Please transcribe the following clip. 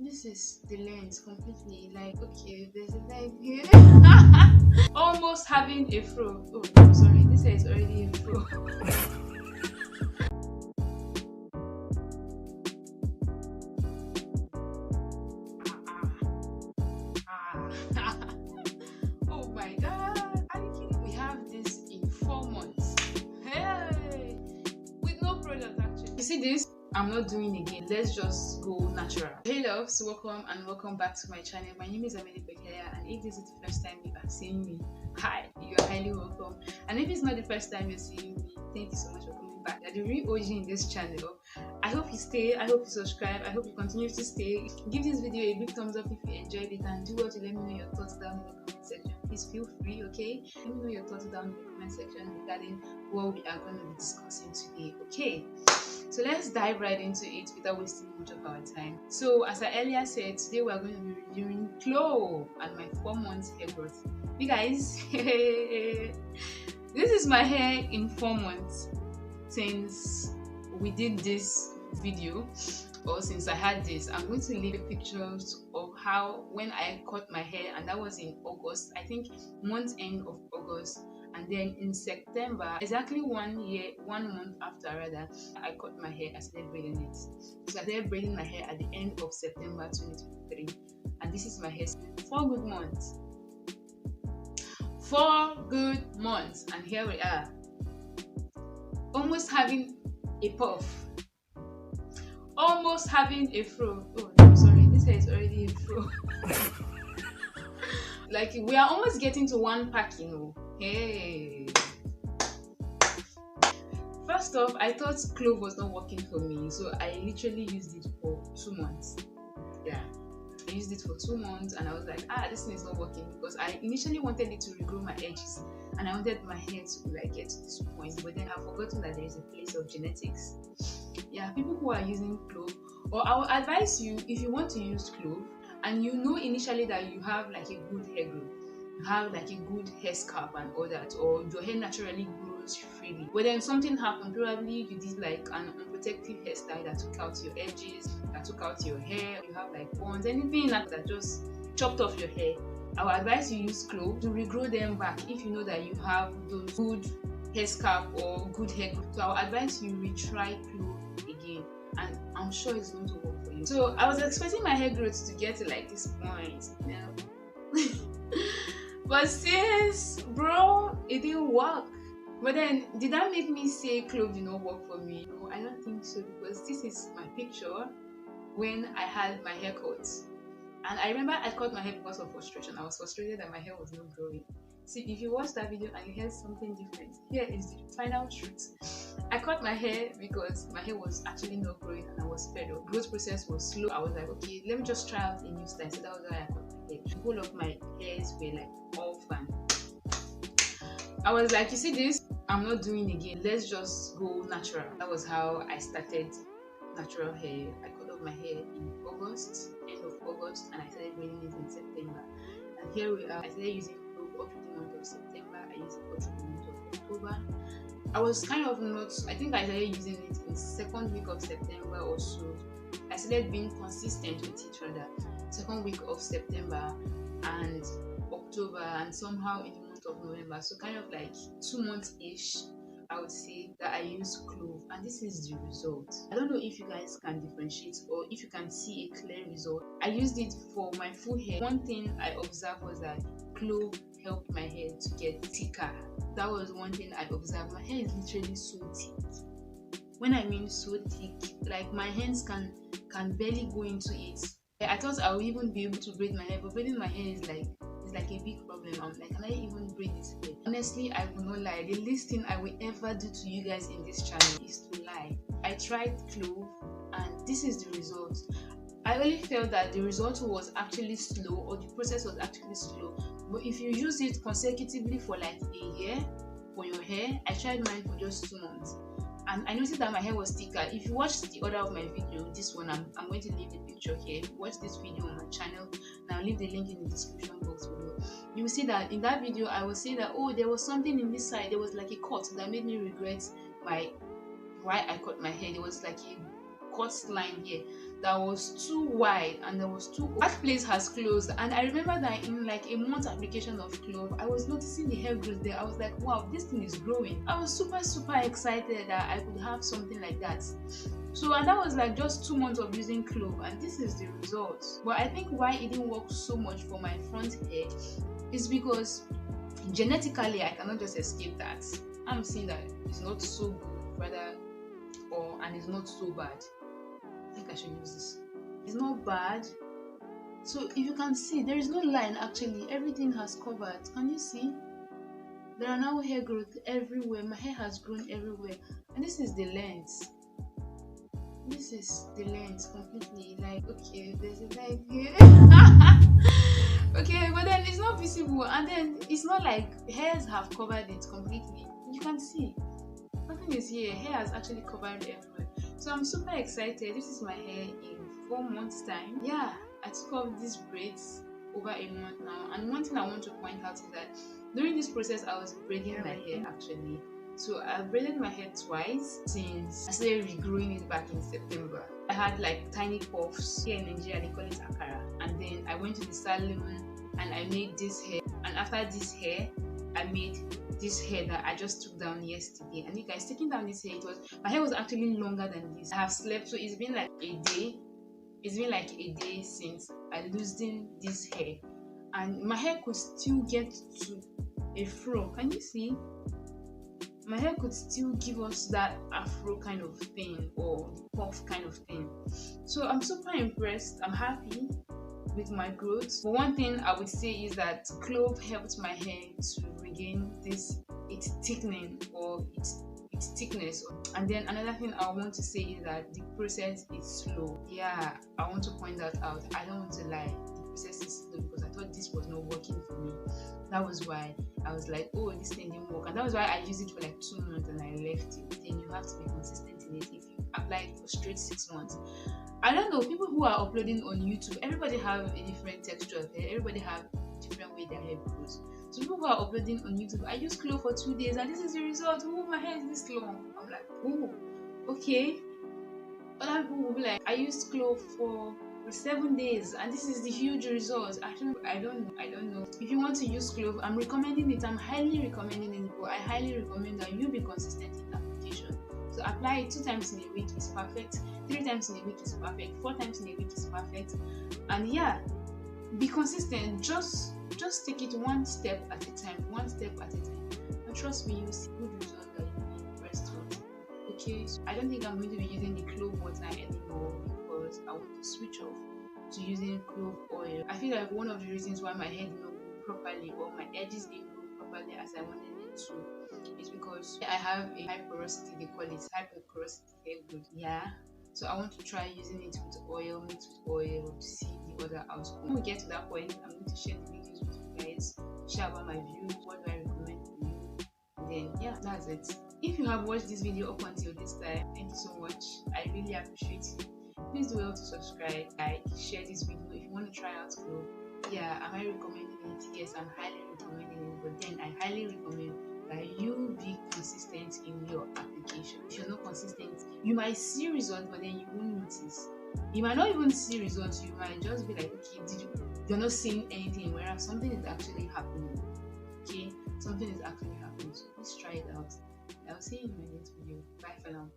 This is the lens completely. Like, okay, there's a line here. Almost having a fro. Oh, I'm sorry. This hair is already a fro. Oh my god. Are you kidding? We have this in 4 months. Hey! With no product actually. You see this? I'm not doing again. Let's just go natural. Hey loves, welcome and welcome back to my channel. My name is Amede Peculiaramede, and if this is the first time you are seeing me, hi, you are highly welcome. And if it's not the first time you're seeing me, thank you so much for coming back. You're the real OG in this channel. I hope you stay, I hope you subscribe, I hope you continue to stay. Give this video a big thumbs up if you enjoyed it, and do well to let me know your thoughts down in the comment section. Please feel free, okay? Let me know your thoughts down in the comment section regarding what we are going to be discussing today, okay? So let's dive right into it without wasting much of our time. So as I earlier said, today we are going to be reviewing clove and my 4 months hair growth. You guys, this is my hair in 4 months since we did this video, or since I had this. I'm going to leave pictures of how when I cut my hair, and that was in August, I think month end of August. And then in September, exactly 1 month after rather, I cut my hair. I started braiding it. So I started braiding my hair at the end of September 2023, and this is my hair. 4 good months. 4 good months, and here we are, almost having a puff, almost having a fro. Oh, I'm sorry, this hair is already a fro. Like, we are almost getting to one pack, you know. Hey. First off, I thought clove was not working for me, so I literally used it for 2 months. Yeah, I used it for 2 months, and I was like, this thing is not working, because I initially wanted it to regrow my edges, and I wanted my hair to like get to this point, but then I've forgotten that there is a place of genetics. Yeah, people who are using clove, or I would advise you, if you want to use clove and you know initially that you have like a good hair growth, you have like a good hair scalp and all that, or your hair naturally grows freely, but then something happened, probably you did like an unprotective hairstyle that took out your edges, that took out your hair, you have like bonds, anything like that just chopped off your hair, I would advise you use clove to regrow them back if you know that you have those good hair scalp or good hair growth. So I would advise you retry clove again, and I'm sure it's going to work for you. So I was expecting my hair growth to get to like this point, you know. But since, bro, it didn't work. But then, did that make me say clove did not work for me? No, I don't think so, because this is my picture when I had my hair cut. And I remember I cut my hair because of frustration. I was frustrated that my hair was not growing. See, if you watch that video and you hear something different, here is the final truth. I cut my hair because my hair was actually not growing and I was fed up. Growth process was slow. I was like, okay, let me just try out a new style. So that was why I cut my hair. The whole of my hairs were like all fun. I was like, you see this? I'm not doing again. Let's just go natural. That was how I started natural hair. I cut off my hair in August, end of August, and I started braiding it in September. And here we are. I started using clove up to the month of September. I used it up to the month of October. I was kind of not, I think I started using it in second week of September or so. I started being consistent with it rather. Second week of September and October, and somehow in the month of November. So kind of like 2 months-ish, I would say, that I use clove, and this is the result. I don't know if you guys can differentiate or if you can see a clear result. I used it for my full hair. One thing I observed was that clove helped my hair to get thicker. That was one thing I observed. My hair is literally so thick. When I mean so thick, like my hands can barely go into it. I thought I would even be able to braid my hair, but braiding my hair is like a big problem. I'm like, can I even braid this hair? Honestly, I will not lie. The least thing I will ever do to you guys in this channel is to lie. I tried clove, and this is the result. I really felt that the result was actually slow, or the process was actually slow. But if you use it consecutively for like a year for your hair, I tried mine for just 2 months. And I noticed that my hair was thicker. If you watch the order of my video, this one, I'm going to leave the picture here. If you watch this video on my channel, and I'll leave the link in the description box below. You will see that in that video, I will say that, oh, there was something in this side. There was like a cut that made me regret why I cut my hair. There was like a cut line here that was too wide and there was too that place has closed. And I remember that in like a month application of clove, I was noticing the hair growth there. I was like, wow, this thing is growing. I was super excited that I could have something like that. So, and that was like just 2 months of using clove, and this is the result. But I think why it didn't work so much for my front hair is because genetically I cannot just escape that. I'm seeing that it's not so good, rather, and it's not so bad. I think I should use this. It's not bad. So if you can see, there is no line actually. Everything has covered. Can you see? There are now hair growth everywhere. My hair has grown everywhere, and this is the length. This is the length completely. Like, okay, there's a line here. Okay, but then it's not visible, and then it's not like hairs have covered it completely. You can see nothing is here. Hair has actually covered everywhere. So I'm super excited. This is my hair in 4 months time. Yeah, I took off these braids over a month now, and one thing I want to point out is that during this process I was braiding my hair actually. So I've braided my hair twice since I started regrowing it back in September. I had like tiny puffs. Here in Nigeria they call it akara, and then I went to the salon and I made this hair, and after this hair I made this hair that I just took down yesterday. And you guys, taking down this hair, my hair was actually longer than this. I have slept, so it's been like a day. It's been like a day since I loosened this hair, and my hair could still get to a fro. Can you see? My hair could still give us that afro kind of thing or puff kind of thing. So I'm super impressed. I'm happy with my growth. But one thing I would say is that clove helped my hair to regain its thickening or its thickness. And then another thing I want to say is that the process is slow. Yeah, I want to point that out. I don't want to lie. The process is slow because I thought this was not working for me. That was why I was like, oh, this thing didn't work. And that was why I used it for like 2 months and I left it. Then you have to be consistent in it. If you apply it for straight 6 months, I don't know, people who are uploading on YouTube, everybody have a different texture of hair. Everybody have a different way their hair grows. So people who are uploading on YouTube, I use clove for 2 days and this is the result. Oh, my hair is this long. I'm like, oh, okay. Other people will be like, I used clove for 7 days and this is the huge result. Actually, I don't know. If you want to use clove, I'm recommending it. I'm highly recommending it, but I highly recommend that you be consistent in application. So apply it 2 times in a week is perfect. 3 times in a week is perfect. 4 times in a week is perfect. And yeah, be consistent. Just take it one step at a time. One step at a time. And trust me, you'll see good results that you'll be impressed with. Okay, so I don't think I'm going to be using the clove water anymore because I want to switch off to using clove oil. I feel like one of the reasons why my hair did not grow properly or my edges didn't grow properly as I wanted it to is because I have a high porosity, they call it high porosity hair growth. Yeah. So I want to try using it with oil, mixed with oil to see the other outcome. When we get to that point, I'm going to share the videos with you guys, share about my views, what do I recommend for you, and then yeah, that's it. If you have watched this video up until this time, thank you so much. I really appreciate you. Please do well to subscribe, like, share this video if you want to try out clove. Yeah, am I recommending it? Yes, I'm highly recommending it, but then I highly recommend that you be consistent in your application. If you're not consistent, you might see results, but then you won't notice. You might not even see results. You might just be like, okay, you're not seeing anything, whereas something is actually happening. Okay, something is actually happening. So please try it out. I'll see you in my next video. Bye for now.